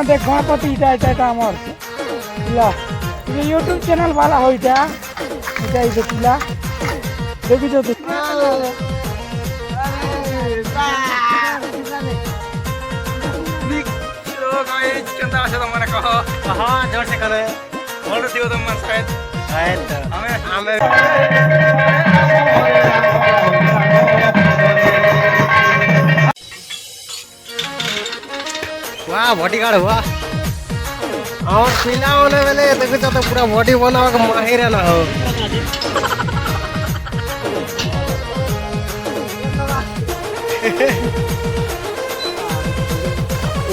দেখ গণপতি এটা আমার পিলা ইউটিউব চ্যানেল वाला हो এটা এই যে পিলা দেখি তো हाँ जोर से करे बोल दियो तुम मन शायद हमें वाह बॉडी गार्ड हुआ और पीला होने वाले देखो तो पूरा बॉडी बनावा का माहिर है ना हो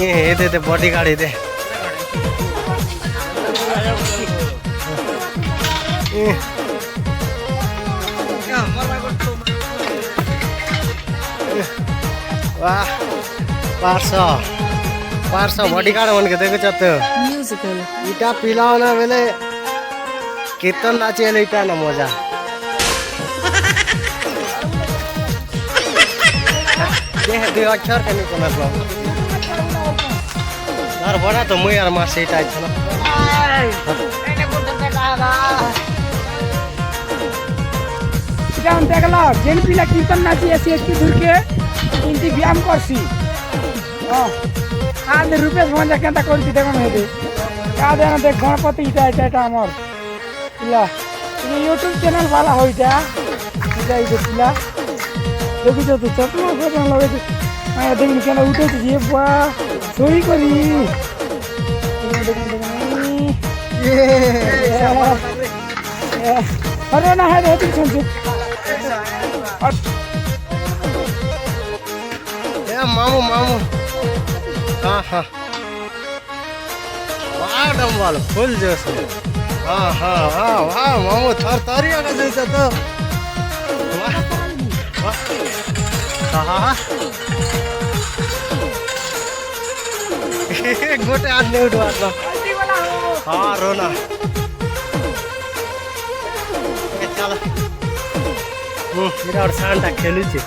ये दे बॉडी गार्ड दे वाह 500 बॉडी गार्ड बन के देखो चाहते हो इटा पीला होना बेले कीर्तन नाचे इटा ना मजा देह दे अक्षर के नहीं कोना तो यार बड़ा तो मुई यार मार से इटा इतना এটা দেখলা যেন পিলা কীর্তন নাচি এসি একটু দূরকে কিন্তু ব্যায়াম করছি আজ রূপেশ ভঞ্জা কেনটা করছি দেখুন হেঁটে কাঁদে না দেখ গণপতি এটা আমার পিলা ইউটিউব চ্যানেল वाला हो এটা এই যে পিলা দেখি তো চটনা ফোটনা লগে দেখুন কেন উঠেছি যে বা সই করি अरे ना है रहती सुन मामू हाँ हाँ वाह डम्बल फुल जोश हाँ हाँ हाँ वाह मामू थर का जैसा तो वाह हाँ गोटे हाथ नहीं उठवा हाँ रोना चल मेरा और सांडा खेलू छे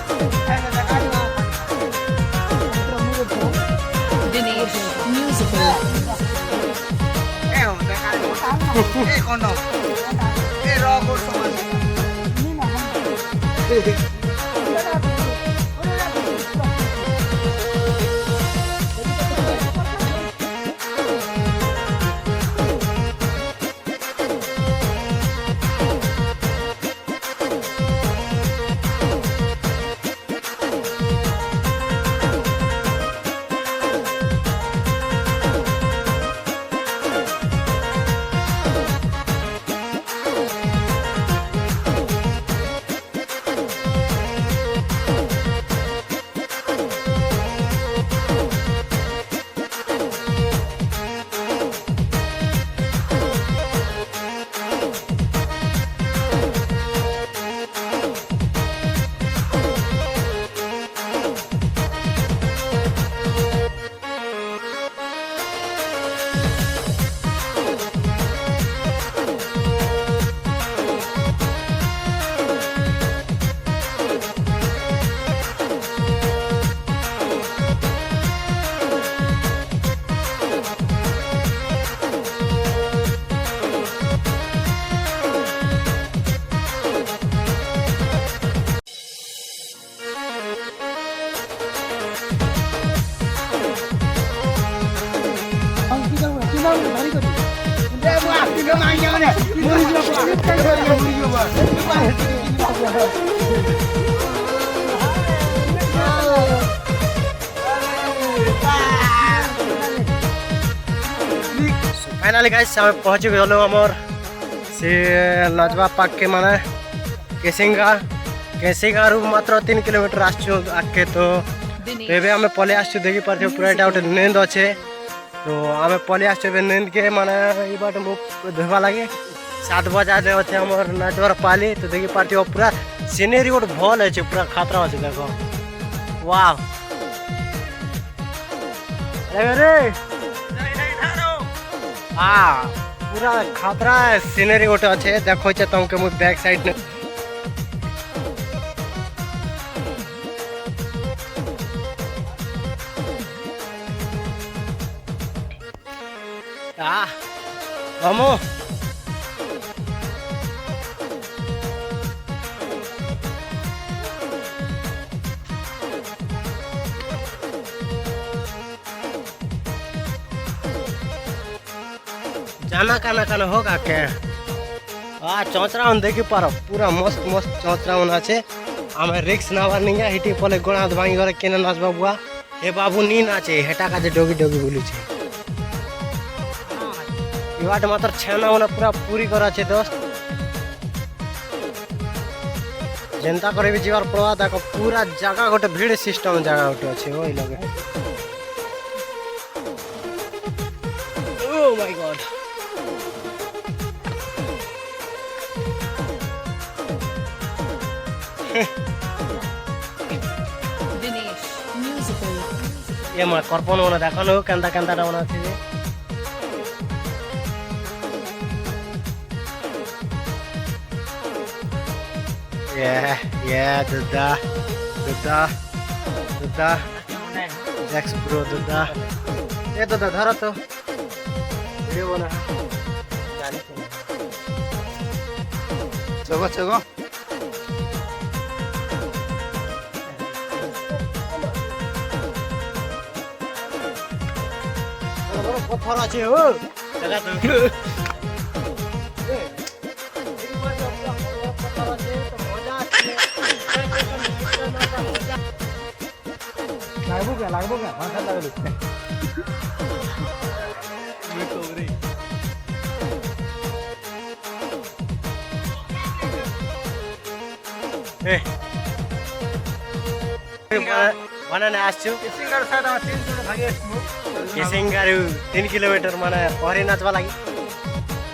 फाइनाली गाइस हम पहुंच गलो हमर से नजवा पाक के माने केसिंगा रु मात्र 3 किलोमीटर आछो आके तो एबे हमें पले आछो देखि पारछो पूरा एटा उठे नेंद अच्छे तो हमें पले आछो एबे नेंद के माने ई बाट मुख धोवा लागे 7 बजा दे अच्छे हमर नजवर पाली तो देखि पारछो पूरा सीनरी गोट भल है पूरा खतरा अच्छे देखो वाह रे हाँ पूरा खतरा सीनरी गोटे अच्छे देखो तुमके मुझे बैक साइड ने Vamos. जाना काना होगा के चौचरा देखी पार पूरा मस्त मस्त चौचरा होना छे आमे रिक्स ना नहीं हिटी पले गोड़ा भांगी घरे केने नाच बाबुआ हे बाबू नी नाचे हेटा का जे डोगी डोगी बोलू छे इवाट मात्र छेना होना पूरा पूरी करा छे दोस्त जनता करे भी जीवार प्रवाह तक पूरा जगह गोटे भीड़ सिस्टम जगह गोटे अच्छे वही लगे ओह माय गॉड ये मैं कर्पन होना देखो नो कंदा कंदा डाउन आती है ये दुदा दुदा दुदा जैक्स ब्रो दुदा ये दुदा धरा तो वीडियो बना चलो चलो पत्थर আছে ও দেখা তো লাগবো কে মাথা লাগবে এ বানানে আসছো সিঙ্গার সাইড আমার 300 ভাগে আসবো किसिंगारू 3 किलोमीटर माने पहरी नाचवा लगी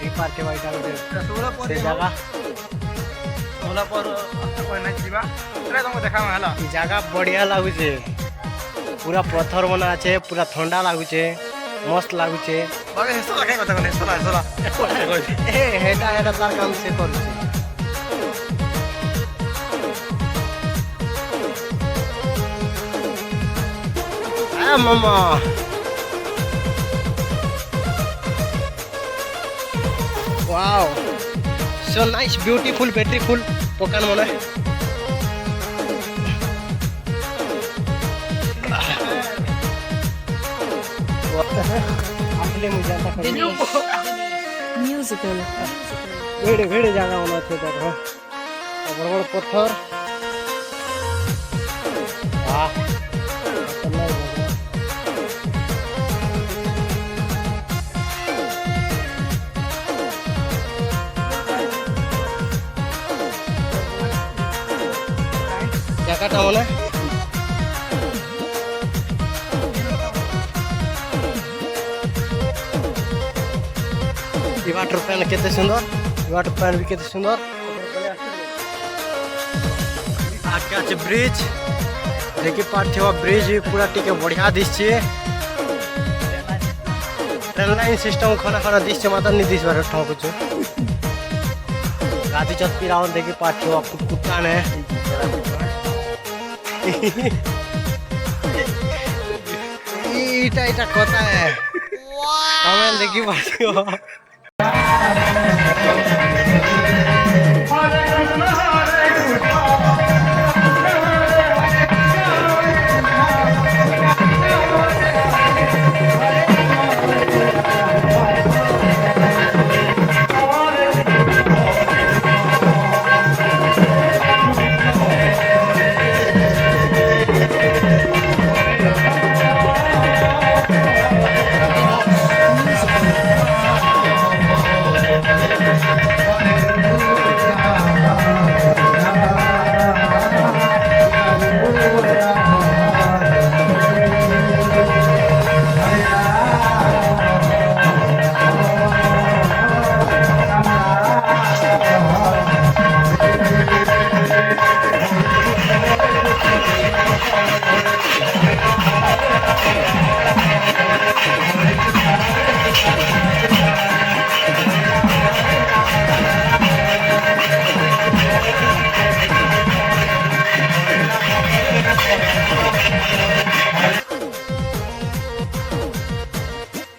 ई पार के बाइटा से जगह सोला पर कोई नहीं जीवा रे तुमको देखा में हला ई जगह बढ़िया लागु छे पूरा पत्थर बना छे पूरा ठंडा लागु छे मस्त लागु छे बागे सोला के কথা কোনে সোলা সোলা ए हेटा हेटा तार काम से कर छे आ मामा Wow, so nice, beautiful, beautiful. Pokan mana? Asli muझे ऐसा कर Musical. भेड़े भेड़े जाना होना चाहिए था बड़ बड़ पत्थर वाह জায়গাটা মনে वाटर पैन केते सुंदर वाटर पैन भी केते सुंदर आगे আছে ब्रिज देखि पार्थिव ब्रिज पूरा टिके बढ़िया दिसছে ट्रेन लाइन सिस्टम खाना खाना दिसছে माता नि दिस बार ठोकुछ गादी चत पिरावन देखि पार्थिव कुत्ता ने इटा इटा কথা है वाह कमेंट देखि पार्थिव